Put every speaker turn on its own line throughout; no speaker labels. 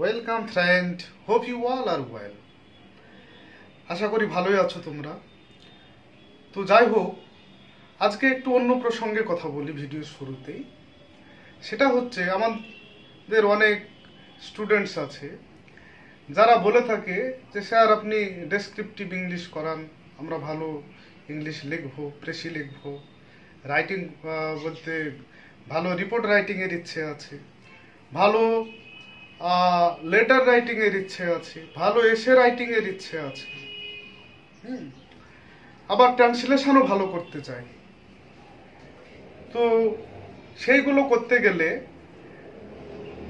Welcome friend, hope you all are well. আশা করি ভালোই আছো তোমরা। তো যাই হোক, আজকে একটু অন্য প্রসঙ্গে কথা বলি ভিডিওর শুরুতেই। সেটা হচ্ছে আমাদের অনেক স্টুডেন্টস আছে যারা বলে থাকে যে স্যার আপনি ডেসক্রিপটিভ ইংলিশ করান, আমরা ভালো ইংলিশ লিখবো, প্রেসি লিখবো, রাইটিং বলতে ভালো রিপোর্ট রাইটিংয়ের ইচ্ছে আছে, ভালো লেটার রাইটিং এর ইচ্ছে আছে, ভালো এসে রাইটিং এর ইচ্ছে আছে, আবার ট্রান্সলেশনও ভালো করতে চাই। তো সেইগুলো করতে গেলে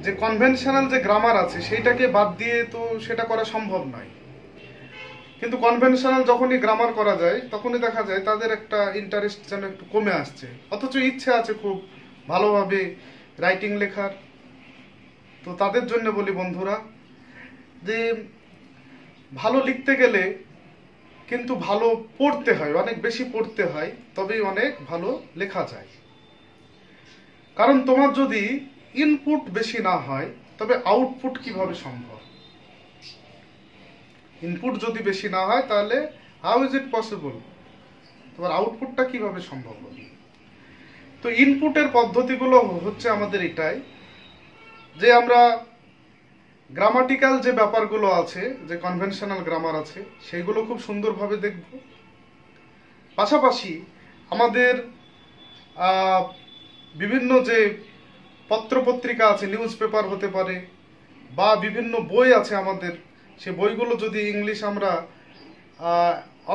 যে কনভেনশনাল যে গ্রামার আছে সেইটাকে বাদ দিয়ে তো সেটা করা সম্ভব নয়। কিন্তু কনভেনশনাল যখনই গ্রামার করা যায় তখনই দেখা যায় তাদের একটা ইন্টারেস্ট যেন একটু কমে আসছে, অথচ ইচ্ছে আছে খুব ভালোভাবে রাইটিং লেখার। তো তাদের জন্য বলি বন্ধুরা যে ভালো লিখতে গেলে কিন্তু ভালো পড়তে হয়, অনেক বেশি পড়তে হয়, তবেই অনেক ভালো লেখা যায়। কারণ তোমার যদি ইনপুট বেশি না হয় তবে আউটপুট কিভাবে সম্ভব? ইনপুট যদি বেশি না হয় তাহলে হাউ ইজ ইট পসিবল, তোমার আউটপুটটা কিভাবে সম্ভব হবে? তো ইনপুটের পদ্ধতিগুলো হচ্ছে আমাদের এটাই যে আমরা গ্রামাটিক্যাল যে ব্যাপারগুলো আছে, যে কনভেনশনাল গ্রামার আছে, সেইগুলো খুব সুন্দরভাবে দেখব। পাশাপাশি আমাদের বিভিন্ন যে পত্রপত্রিকা আছে, নিউজ পেপার হতে পারে, বা বিভিন্ন বই আছে আমাদের, সে বইগুলো যদি ইংলিশ আমরা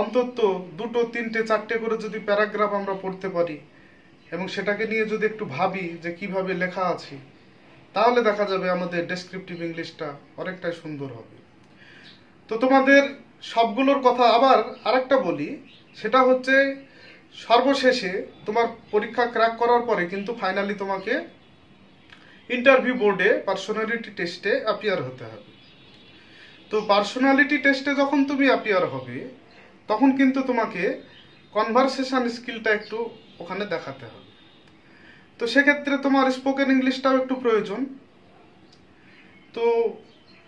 অন্তত 2, 3, 4 করে যদি প্যারাগ্রাফ আমরা পড়তে পারি এবং সেটাকে নিয়ে যদি একটু ভাবি যে কিভাবে লেখা আছে, তাহলে দেখা যাবে আমাদের ডেসক্রিপটিভ ইংলিশটা অনেকটাই সুন্দর হবে। তো তোমাদের সবগুলোর কথা আবার আরেকটা বলি, সেটা হচ্ছে সর্বশেষে তোমার পরীক্ষা ক্র্যাক করার পরে কিন্তু ফাইনালি তোমাকে ইন্টারভিউ বোর্ডে পার্সোনালিটি টেস্টে অ্যাপিয়ার হতে হবে। তো পার্সোনালিটি টেস্টে যখন তুমি অ্যাপিয়ার হবে তখন কিন্তু তোমাকে কনভারসেশন স্কিলটা একটু ওখানে দেখাতে হবে। তো সেক্ষেত্রে তোমার স্পোকেন ইংলিশটাও একটু প্রয়োজন। তো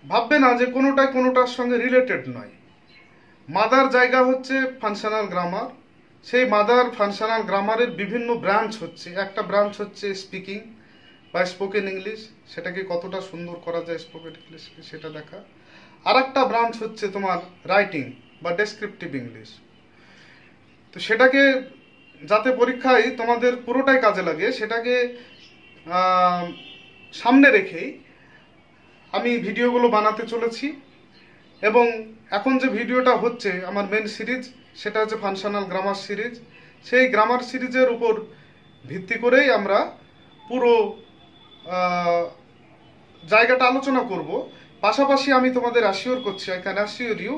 ভাববে না যে কোনোটার সঙ্গে রিলেটেড নয়। মাদার জায়গা হচ্ছে ফাংশনাল গ্রামার, সেই মাদার ফাংশনাল গ্রামারের বিভিন্ন ব্রাঞ্চ হচ্ছে, একটা ব্রাঞ্চ হচ্ছে স্পিকিং বা স্পোকেন ইংলিশ, সেটাকে কতটা সুন্দর করা যায় স্পোকেন ইংলিশকে সেটা দেখা। আর একটা ব্রাঞ্চ হচ্ছে তোমার রাইটিং বা ডেসক্রিপটিভ ইংলিশ। তো সেটাকে যাতে পরীক্ষায় তোমাদের পুরোটাই কাজে লাগে সেটাকে সামনে রেখেই আমি ভিডিওগুলো বানাতে চলেছি। এবং এখন যে ভিডিওটা হচ্ছে আমার মেন সিরিজ, সেটা হচ্ছে ফাংশনাল গ্রামার সিরিজ। সেই গ্রামার সিরিজের উপর ভিত্তি করেই আমরা পুরো জায়গাটা আলোচনা করব। পাশাপাশি আমি তোমাদের অ্যাসিওর করছি, I can assure you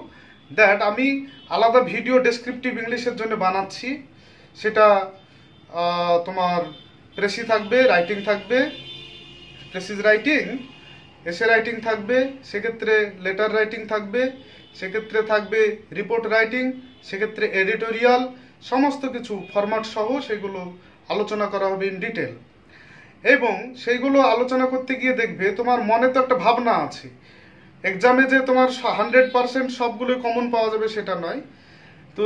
that আমি আলাদা ভিডিও ডেসক্রিপটিভ ইংলিশের জন্য বানাচ্ছি। সেটা তোমার প্রেসি থাকবে, রাইটিং থাকবে, প্রেসিজ রাইটিং, এসে রাইটিং থাকবে, সেক্ষেত্রে লেটার রাইটিং থাকবে, সেক্ষেত্রে থাকবে রিপোর্ট রাইটিং, সেক্ষেত্রে এডিটোরিয়াল, সমস্ত কিছু ফরম্যাট সহ সেগুলো আলোচনা করা হবে ইন ডিটেল। এবং সেইগুলো আলোচনা করতে গিয়ে দেখবে তোমার মনে তো একটা ভাবনা আছে, এক্সামে যে তোমার 100% সবগুলোই কমন পাওয়া যাবে সেটা নয়। তো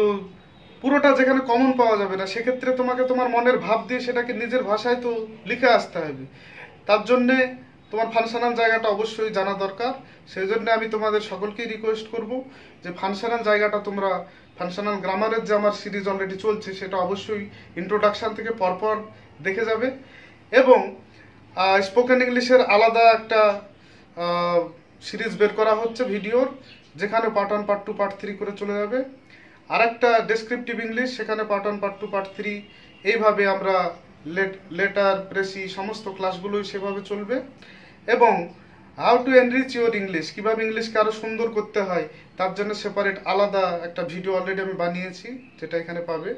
পুরোটা যেখানে কমন পাওয়া যাবে না সেক্ষেত্রে তোমাকে তোমার মনের ভাব দিয়ে সেটাকে নিজের ভাষায় তো লিখে আসতে হবে। তার জন্যে তোমার ফাংশনাল জায়গাটা অবশ্যই জানা দরকার। সেই জন্য আমি তোমাদের সকলকেই রিকোয়েস্ট করব যে ফাংশনাল জায়গাটা তোমরা, ফাংশনাল গ্রামারের যে আমার সিরিজ অলরেডি চলছে সেটা অবশ্যই ইন্ট্রোডাকশন থেকে পরপর দেখে যাবে। এবং স্পোকেন ইংলিশের আলাদা একটা সিরিজ বের করা হচ্ছে ভিডিওর, যেখানে পার্ট 1, পার্ট 2, পার্ট 3 করে চলে যাবে। আর একটা ডেসক্রিপটিভ ইংলিশ, সেখানে পার্ট 1, পার্ট 2, পার্ট 3, এইভাবে আমরা লেটার, প্রেসি সমস্ত ক্লাসগুলোই সেভাবে চলবে। এবং how to enrich your English, কীভাবে ইংলিশকে আরও সুন্দর করতে হয় তার জন্য সেপারেট আলাদা একটা ভিডিও অলরেডি আমি বানিয়েছি, যেটা এখানে পাবে।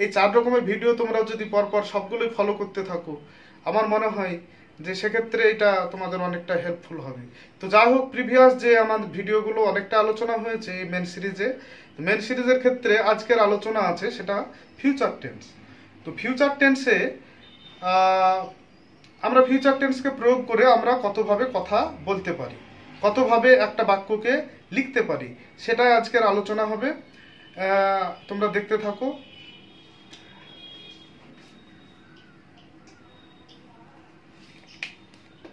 এই 4 রকমের ভিডিও তোমরা যদি পরপর সবগুলোই ফলো করতে থাকো, আমার মনে হয় যে সেক্ষেত্রে এটা তোমাদের অনেকটা হেল্পফুল হবে। তো যাই হোক, প্রিভিয়াস যে আমার ভিডিওগুলো অনেকটা আলোচনা হয়েছে এই মেন সিরিজে, মেন সিরিজের ক্ষেত্রে আজকের আলোচনা আছে সেটা ফিউচার টেন্স। তো ফিউচার টেন্সে আমরা ফিউচার টেন্সকে প্রয়োগ করে আমরা কতভাবে কথা বলতে পারি, কতভাবে একটা বাক্যকে লিখতে পারি, সেটাই আজকের আলোচনা হবে। তোমরা দেখতে থাকো।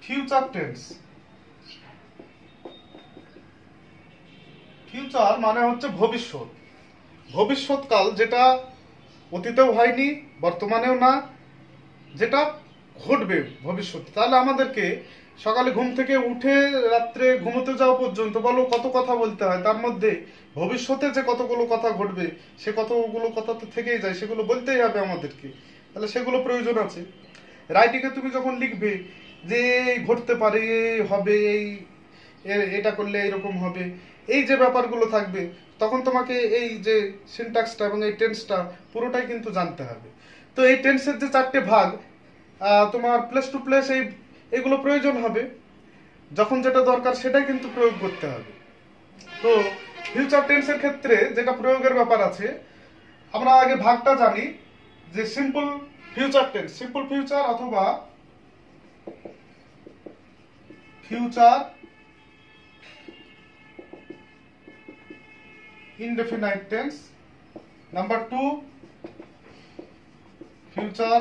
ফিউচার টেন্স, ফিউচার মানে হচ্ছে ভবিষ্যৎ, ভবিষ্যৎকাল, যেটা অতীতেও হয়নি, বর্তমানেও না, যেটা ঘটবে ভবিষ্যতে। তাহলে আমাদেরকে সকালে ঘুম থেকে উঠে রাত্রে ঘুমোতে যাওয়া পর্যন্ত বলো কত কথা বলতে হয়, তার মধ্যে ভবিষ্যতে যে কতগুলো কথা ঘটবে সে কতগুলো কথা তো থেকেই যায়, সেগুলো বলতেই হবে আমাদেরকে, তাহলে সেগুলো প্রয়োজন আছে। রাইটিংয়ে তুমি যখন লিখবে যে ঘটতে পারে, হবে, এই এটা করলে এরকম হবে, এই যে ব্যাপারগুলো থাকবে, তখন তোমাকে এই যে সিনট্যাক্সটা এবং এই টেন্সটা পুরোটাই কিন্তু জানতে হবে। তো এই টেন্সের যে 4টে ভাগ, তোমার প্লেস টু প্লেস এগুলো প্রয়োজন হবে, যখন যেটা দরকার সেটাই কিন্তু প্রয়োগ করতে হবে। তো ফিউচার টেন্সের ক্ষেত্রে যেটা প্রয়োগের ব্যাপার আছে, আমরা আগে ভাগটা জানি যে simple future tense, simple future অথবা future indefinite tense. Number 2 future,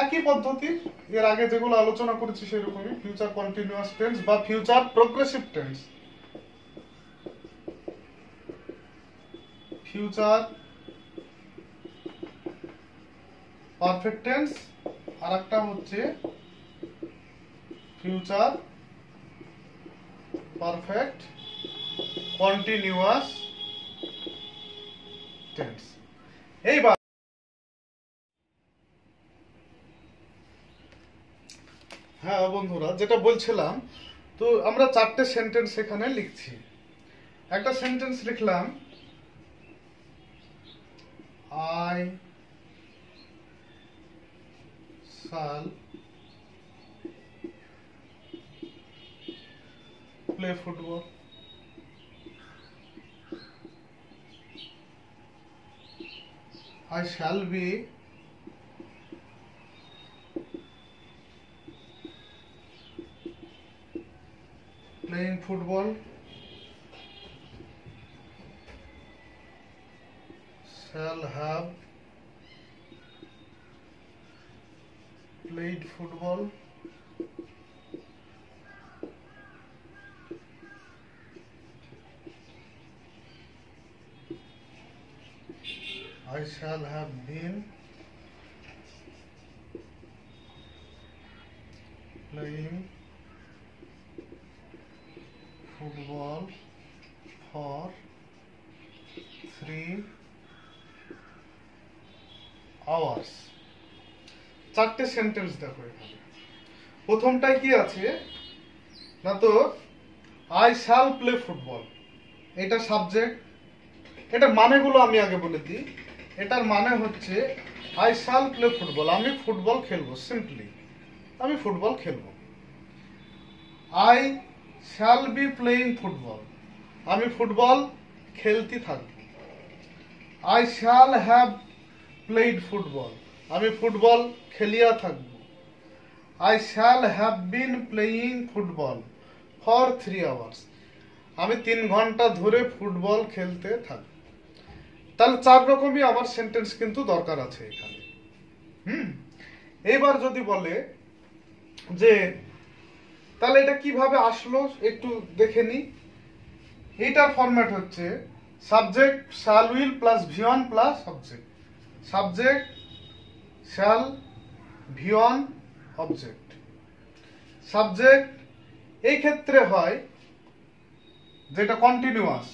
একই পদ্ধতি, এর আগে যেগুলো আলোচনা করেছি সেরকমই, ফিউচার কন্টিনিউয়াস টেন্স বা future progressive tense, future perfect tense, আর একটা হচ্ছে ফিউচার পারফেক্ট কন্টিনিউয়াস টেন্স। এইবার হ্যাঁ বন্ধুরা, যেটা বলছিলাম, তো আমরা 4টে সেন্টেন্স এখানে লিখছি। একটা সেন্টেন্স লিখলাম, I shall play football, I shall be playing football, shall have played football, I shall have been playing football for 3 hours। 4টে sentence দেখো এখানে। প্রথমটাই কি আছে না, তো আই শ্যাল প্লে ফুটবল, এটা সাবজেক্ট। এটার মানেগুলো আমি আগে বলে দিই। এটার মানে হচ্ছে আই শ্যাল প্লে ফুটবল, আমি ফুটবল খেলবো, সিম্পলি আমি ফুটবল খেলবো। I shall be playing football, আমি ফুটবল খেলতে থাকবো। I shall have played football, আমি ফুটবল খেলিয়া থাকবো। I shall have been playing football for 3 hours, আমি 3 ঘন্টা ধরে ফুটবল খেলতে থাকবো। তাহলে 4 রকমই আমার সেন্টেন্স কিন্তু দরকার আছে এখানে। এবার যদি বলে যে তাহলে এটা কিভাবে আসলো একটু দেখে নি। এইটার ফরম্যাট হচ্ছে subject shall will plus V one plus object, subject shall V one object. Subject এই ক্ষেত্রে হয় যেটা কন্টিনিউয়াস,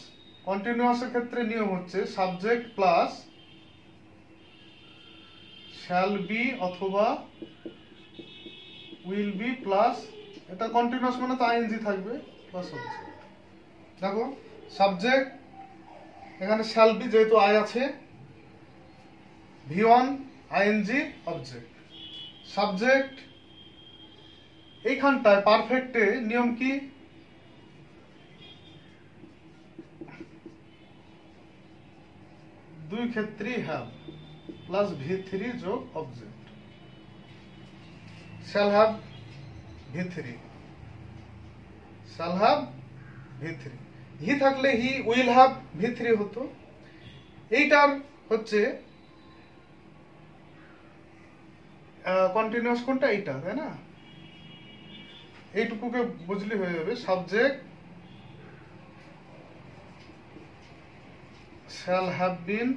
কন্টিনিউয়াসের ক্ষেত্রে নিয়ম হচ্ছে সাবজেক্ট প্লাস শ্যাল বি অথবা উইল বি প্লাস, এটা কন্টিনিউয়াস মানে তো আইএনজি থাকবে প্লাস অবজেক্ট। দেখো সাবজেক্ট এখানে শ্যাল বি যেহেতু আই আছে, V one I N G object. Subject এইখানটায় পারফেক্টে নিয়ম কি, দুই ক্ষেত্রেই হ্যাভ প্লাস ভি থ্রি যোগ object. Shall have V3, shall have V3, হি থাকলে হি উইল হ্যাভ V3 হতো। এইটার হচ্ছে কন্টিনিউয়াস কোনটা, এইটা, তাই না? এইটুকুকে বুঝলি হয়ে যাবে। Subject shall have been,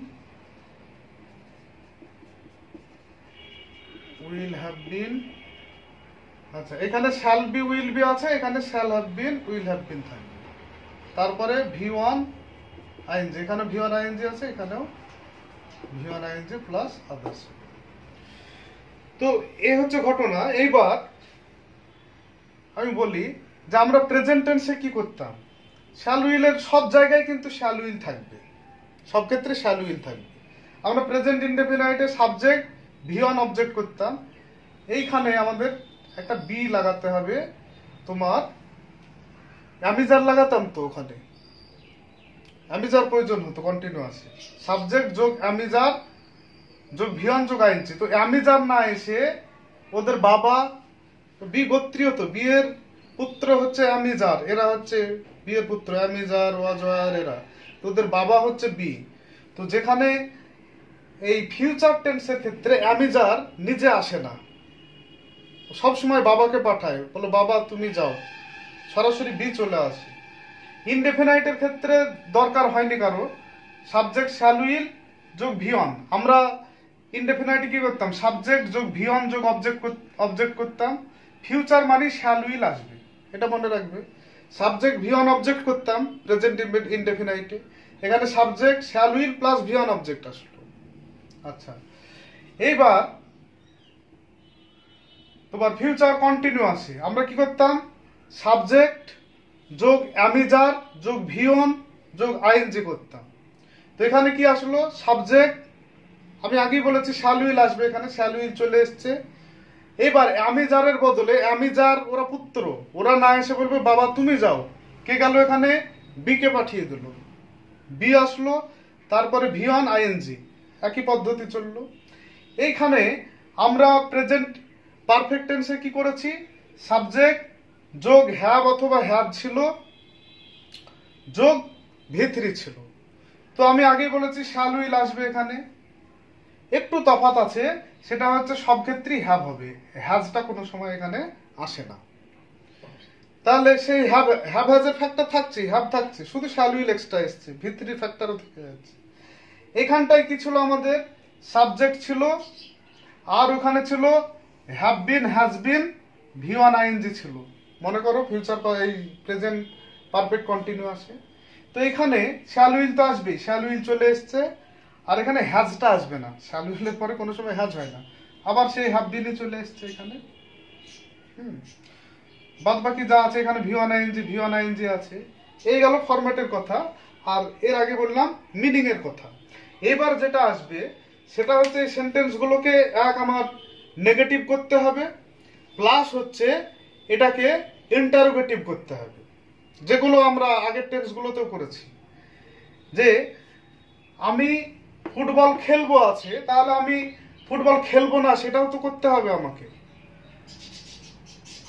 will have been, আচ্ছা এখানে shall be will be আছে, এখানে shall have been will have been থাকবে। তারপরে V1 ing, এখানে V1 ing আছে, এখানেও V1 ing প্লাস আদার্স। তো এই হচ্ছে ঘটনা। এইবার আমি বলি যে আমরা প্রেজেন্ট টেন্সে কি করতাম, শ্যাল উইলের সব জায়গায় কিন্তু শ্যাল উইল থাকবে, সব ক্ষেত্রে শ্যাল উইল থাকবে। আমরা প্রেজেন্ট ইনডেফিনাইটে সাবজেক্ট V1 অবজেক্ট করতাম, এইখানে আমাদের একটা বি লাগাতে হবে। তোমার অ্যামিজার লাগাতাম, তো ওখানে অ্যামিজার প্রয়োজন হতো কন্টিনিউয়াসে, সাবজেক্ট যোগ অ্যামিজার যোগ V1 যোগ আইএনজি। তো অ্যামিজার না এসে ওদের বাবা বি গোত্রীয়, তো বিয়ের পুত্র হচ্ছে অ্যামিজার, এরা হচ্ছে বিয়ের পুত্র, অ্যামিজার ওয়াজওয়ার এরা, তো ওদের বাবা হচ্ছে বি। তো যেখানে এই ফিউচার টেন্সের ক্ষেত্রে অ্যামিজার নিজে আসে না, সব সময় বাবাকে পাঠায়, বলো বাবা তুমি যাও, সরাসরি বি চলে আসে। ইনডেফিনাইটের ক্ষেত্রে দরকার হয়নি কারো, সাবজেক্ট শ্যাল উইল যোগ V1। আমরা ইনডেফিনাইটে কি করতাম, সাবজেক্ট যোগ V1 যোগ অবজেক্ট করতাম। ফিউচার মানে শ্যাল উইল আসবে, এটা মনে রাখবে। সাবজেক্ট V1 অবজেক্ট করতাম প্রেজেন্ট ইনডেফিনাইটে, এখানে subject shall will plus V1 object আসলো। আচ্ছা এইবার তোমার ফিউচার কন্টিনিউয়াসে আমরা কি করতাম, সাবজেক্ট যোগ অ্যামিজার যোগ V1 যোগ আইএনজি করতাম। তো এখানে কি আসলো, সাবজেক্ট আমি আগেই বলেছি শ্যাল উইল আসবে, এখানে শ্যাল উইল চলে এসছে। এবার অ্যামিজারের বদলে, অ্যামিজার ওরা পুত্র, ওরা না এসে বলবে বাবা তুমি যাও, কে গেল এখানে, বি কে পাঠিয়ে দিল, বি আসলো, তারপরে V1 আইএনজি, একই পদ্ধতি চললো। এইখানে আমরা প্রেজেন্ট পারফেক্ট টেন্সে কি করেছি, সাবজেক্ট যোগ হ্যাভ অথবা হ্যাভ ছিল যোগ V3 ছিল। তো আমি আগেই বলেছি শ্যাল উইল আসবে, এখানে একটু তফাৎ আছে, সেটা হচ্ছে সব ক্ষেত্রেই হ্যাভ হবে, হ্যাজটা কোনো সময় এখানে আসে না। তাহলে সেই হ্যাভ হ্যাজের ফ্যাক্টর থাকছে, হ্যাভ থাকছে, শুধু শ্যাল উইল এক্সট্রা এসছে, V3 ফ্যাক্টরও থেকে যাচ্ছে। এখানটায় কি ছিল, আমাদের সাবজেক্ট ছিল, আর ওখানে ছিল have been, has been, V1 I N G ছিল। মনে করো ফিউচার এই প্রেজেন্ট পারফেক্ট কন্টিনিউয়াসে, তো এখানে শ্যাল উইল তো আসবে, শ্যাল উইল চলে এসছে, আর এখানে হ্যাজটা আসবে না, শ্যাল উইলের পরে কোনো সময় হ্যাজ হয় না, আবার সেই হ্যাভ বিনই চলে এসছে এখানে। বাদ বাকি যা আছে এখানে V1 আইএনজি আছে। এই গেল ফরম্যাটের কথা, আর এর আগে বললাম মিনিং এর কথা। এবার যেটা আসবে সেটা হচ্ছে এই সেন্টেন্স গুলোকে আমার নেগেটিভ করতে হবে, প্লাস হচ্ছে এটাকে ইন্টারোগেটিভ করতে হবে, যেগুলো আমরা আগের টেন্স গুলোতেও করেছি। যে আমি ফুটবল খেলবো আছে, তাহলে আমি ফুটবল খেলবো না সেটাও তো করতে হবে আমাকে।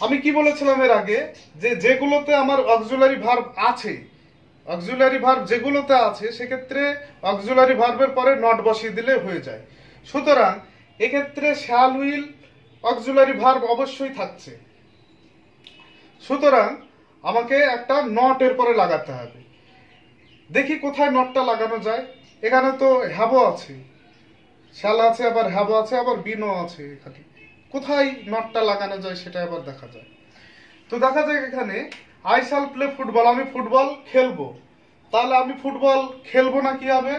আমি কি বলেছিলাম এর আগে, যে যেগুলোতে আমার অক্সিলারি ভার্ব আছে, অক্সিলারি ভার্ব যেগুলোতে আছে সেক্ষেত্রে অক্সিলারি ভার্বের পরে নট বসিয়ে দিলে হয়ে যায়। সুতরাং এক্ষেত্রে শ্যাল উইল অক্সিলারি ভার্ব অবশ্যই থাকছে, সুতরাং আমাকে একটা নট এর পরে লাগাতে হবে। দেখি কোথায় নটটা লাগানো যায়। এখানে তো হ্যাভও আছে, শ্যাল আছে, আবার হ্যাভও আছে, আবার বিনও আছে, এখানে কোথায় নটটা লাগানো যায় সেটা আবার দেখা যায়। তো দেখা যায় এখানে আই শ্যাল প্লে ফুটবল, আমি ফুটবল খেলবো, তাহলে আমি ফুটবল খেলবো না, কি হবে,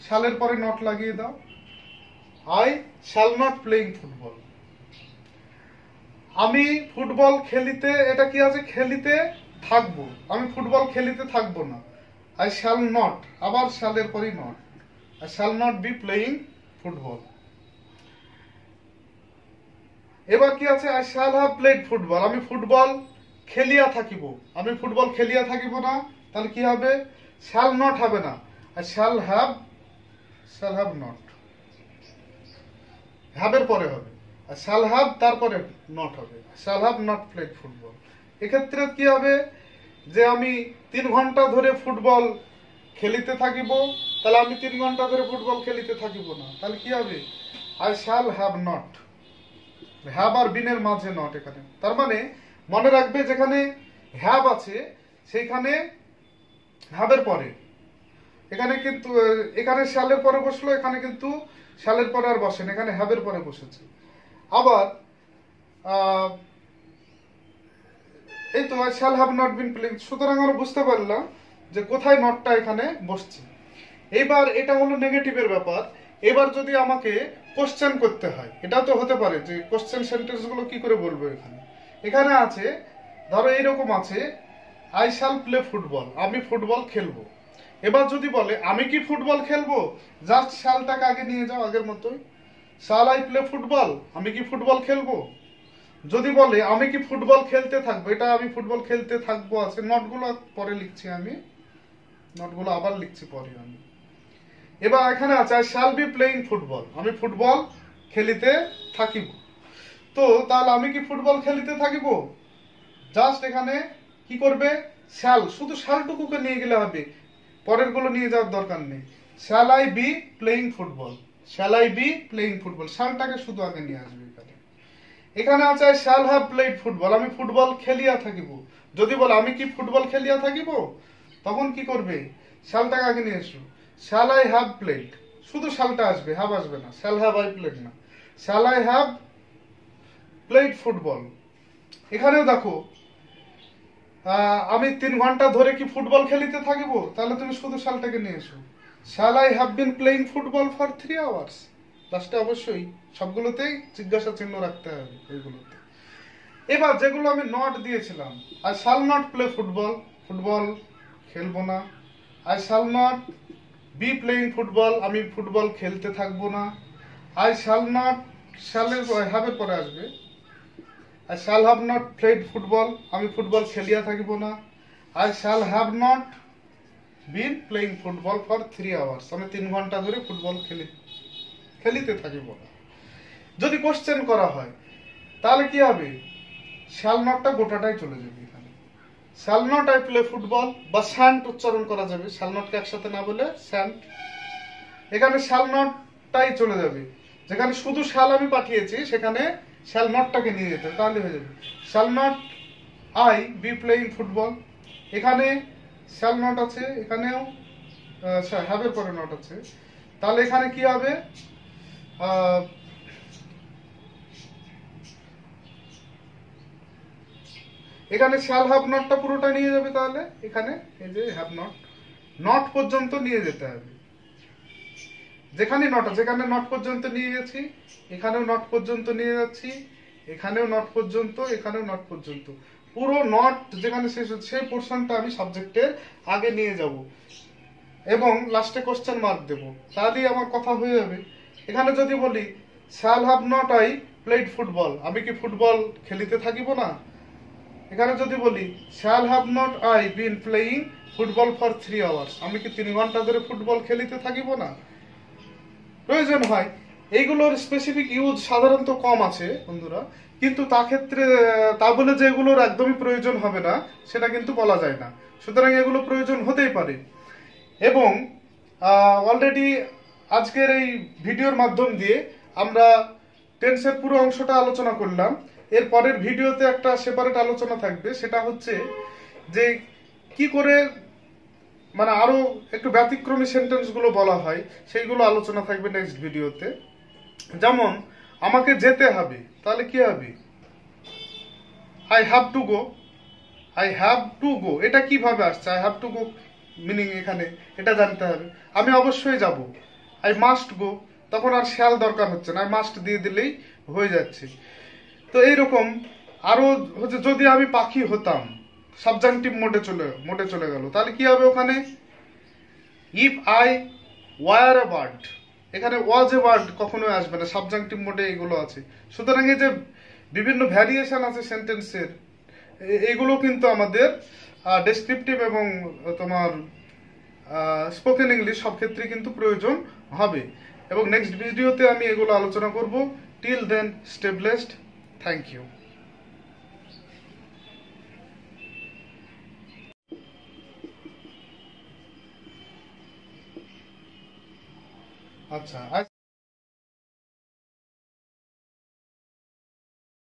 শ্যালের পরে নট লাগিয়ে দাও, I shall not playing football. আমি ফুটবল খেলিতে, এটা কি আছে, খেলিতে থাকবো, আমি ফুটবল খেলিতে থাকবো না, আই শ্যাল নট, আবার শ্যালের পরে not, I shall not be playing football. এবার কি আছে, I shall have played football, আমি ফুটবল খেলিয়া থাকিব, আমি ফুটবল খেলিয়া থাকিব না, তাহলে কি হবে, শ্যাল নট হবে না, আই শ্যাল হ্যাভ নট, হ্যাভের পরে হবে। আর শ্যাল হ্যাভ তারপরে নট হবে, shall have not played football. এক্ষেত্রে কি হবে যে আমি 3 ঘন্টা ধরে ফুটবল খেলিতে থাকিব, তাহলে আমি 3 ঘন্টা ধরে ফুটবল খেলিতে থাকিব না, তাহলে কি হবে I shall have not, have আর বিনের মাঝে নট এখানে। তার মানে মনে রাখবে যেখানে হ্যাভ আছে সেইখানে হ্যাভের পরে, এখানে কিন্তু এখানে শ্যালের পরে বসলো, এখানে কিন্তু শ্যালের পরে আর বসেন, এখানে হ্যাভের পরে বসেছে। আবার এই তো shall have not been playing. সুতরাং আমরা বুঝতে পারলাম যে কোথায় নটটা এখানে বসছে। এবার এটা হলো নেগেটিভের ব্যাপার। এবার যদি আমাকে কোশ্চেন করতে হয়, এটাও তো হতে পারে যে কোশ্চেন সেন্টেন্স গুলো কি করে বলবো। এখানে এখানে আছে, ধরো এইরকম আছে, আই শ্যাল প্লে ফুটবল, আমি ফুটবল খেলবো। এবার যদি বলে আমি কি ফুটবল খেলবো, জাস্ট শ্যালটাকে আগে নিয়ে যাও আগের মতোই, শ্যাল আই প্লে ফুটবল, আমি কি ফুটবল খেলবো। যদি বলে আমি কি ফুটবল খেলতে থাকবো, এটা আমি ফুটবল খেলতে থাকবো আছে, নটগুলো পরে লিখছি, আমি নটগুলো আবার লিখছি পরে আমি। এবার এখানে আছে I shall be playing football, আমি ফুটবল খেলিতে থাকিব। তো তাহলে আমি কি ফুটবল খেলিতে থাকিব, জাস্ট এখানে কি করবে শ্যাল, শুধু শ্যালটুকুকে নিয়ে গেলে হবে, পরের গুলো নিয়ে যাওয়ার দরকার নেই। Shall I be playing football, shall I be playing football, শ্যালটাকে শুধু আগে নিয়ে আসবে। এখানে আছে I shall have played football, আমি ফুটবল খেলিয়া থাকিব। যদি বলে আমি কি ফুটবল খেলিয়া থাকিব, তখন কি করবে শ্যালটাকে আগে নিয়ে এসো, শ্যাল আই হ্যাভ প্লেড, শুধু শ্যালটা আসবে, হ্যাভ আসবে না, শ্যাল হ্যাভ আই প্লেড না, shall I have played football. এখানেও দেখো আমি 3 ঘন্টা ধরে কি ফুটবল খেলিতে থাকিব, তাহলে তুমি শুধু শ্যালটাকে নিয়ে এসো, shall I have been playing football for 3 hours. লাস্টে অবশ্যই সবগুলোতেই জিজ্ঞাসা চিহ্ন রাখতে হবে এইগুলোতে। এবার যেগুলো আমি নট দিয়েছিলাম, I shall not play football, football খেলবো না। I shall not be playing football, আমি ফুটবল খেলতে থাকবো না। আই শ্যাল নট, শ্যালের হ্যাভের পরে আসবে, I shall have not played football, আমি ফুটবল খেলিয়া থাকিব না। I shall have not been playing football for 3 hours, আমি 3 ঘন্টা ধরে ফুটবল খেলিতে থাকিব না। যদি কোশ্চেন করা হয় তাহলে কি হবে, শ্যাল নটটা গোটাটাই চলে যাবে এখানে, shall not I play football, বা শ্যান্ট উচ্চারণ করা যাবে, শ্যাল নটকে একসাথে না বলে শ্যান্ট। এখানে শ্যাল নটটাই চলে যাবে, যেখানে শুধু শ্যাল আমি পাঠিয়েছি সেখানে শ্যাল নটটাকে নিয়ে যেতে, তাহলে হয়ে যাবে shall not I be playing football. এখানে শ্যাল নট আছে, এখানেও হ্যাভের পরে নট আছে, তাহলে এখানে কি হবে এখানে শ্যাল হ্যাভ নটটা পুরোটা নিয়ে যাবে, তাহলে এখানে এই যে হ্যাভ নট, নট পর্যন্ত নিয়ে যেতে হবে। যেখানে নট আছে যেখানে নট পর্যন্ত নিয়ে গেছি, এখানেও নট পর্যন্ত নিয়ে যাচ্ছি, এখানেও নট পর্যন্ত, এখানেও নট পর্যন্ত, পুরো নট যেখানে শেষ হচ্ছে সেই পোর্শনটা আমি সাবজেক্টের আগে নিয়ে যাব এবং লাস্টে কোশ্চেন মার্ক দেব, তাহলেই আমার কথা হয়ে যাবে। এখানে যদি বলি shall have not I played football, আমি কি ফুটবল খেলিতে থাকিব না। এখানে যদি বলি shall have not I been playing football for 3 hours, আমি কি 3 ঘন্টা ধরে ফুটবল খেলিতে থাকিব না। প্রয়োজন হয় এইগুলোর স্পেসিফিক ইউজ সাধারণত কম আছে বন্ধুরা, কিন্তু তা ক্ষেত্রে তা বলে যে এগুলোর একদমই প্রয়োজন হবে না সেটা কিন্তু বলা যায় না। সুতরাং এগুলো প্রয়োজন হতেই পারে। এবং অলরেডি আজকের এই ভিডিওর মাধ্যম দিয়ে আমরা টেন্সের পুরো অংশটা আলোচনা করলাম। এর পরের ভিডিওতে একটা সেপারেট আলোচনা থাকবে, সেটা হচ্ছে যে কি করে মানে আরো একটু ব্যতিক্রমী সেন্টেন্স গুলো বলা হয়, সেইগুলো আলোচনা থাকবে নেক্সট ভিডিওতে। যেমন আমাকে যেতে হবে, তাহলে কি হবে I have to go, I have to go, এটা কিভাবে আসছে I have to go meaning, এখানে এটা জানতে হবে। আমি অবশ্যই যাব, আই মাস্ট গো, তখন আর শ্যাল দরকার হচ্ছে না, আই মাস্ট দিয়ে দিলেই হয়ে যাচ্ছে। তো এইরকম আরো হচ্ছে যদি আমি পাখি হতাম, সাবজাংটিভ মোডে চলে গেল, তাহলে কি হবে ওখানে if I were a bird, এখানে ওয়াজ এ বার্ড কখনোই আসবে না, সাবজাংটিভ মোডে এগুলো আছে। সুতরাং এই যে বিভিন্ন ভ্যারিয়েশন আছে সেন্টেন্সের, এগুলো কিন্তু আমাদের ডেসক্রিপটিভ এবং তোমার স্পোকেন ইংলিশ সব ক্ষেত্রে কিন্তু প্রয়োজন হবে। এবং নেক্সট ভিডিওতে আমি এগুলো আলোচনা করব। Till then stay blessed, thank you. আচ্ছা।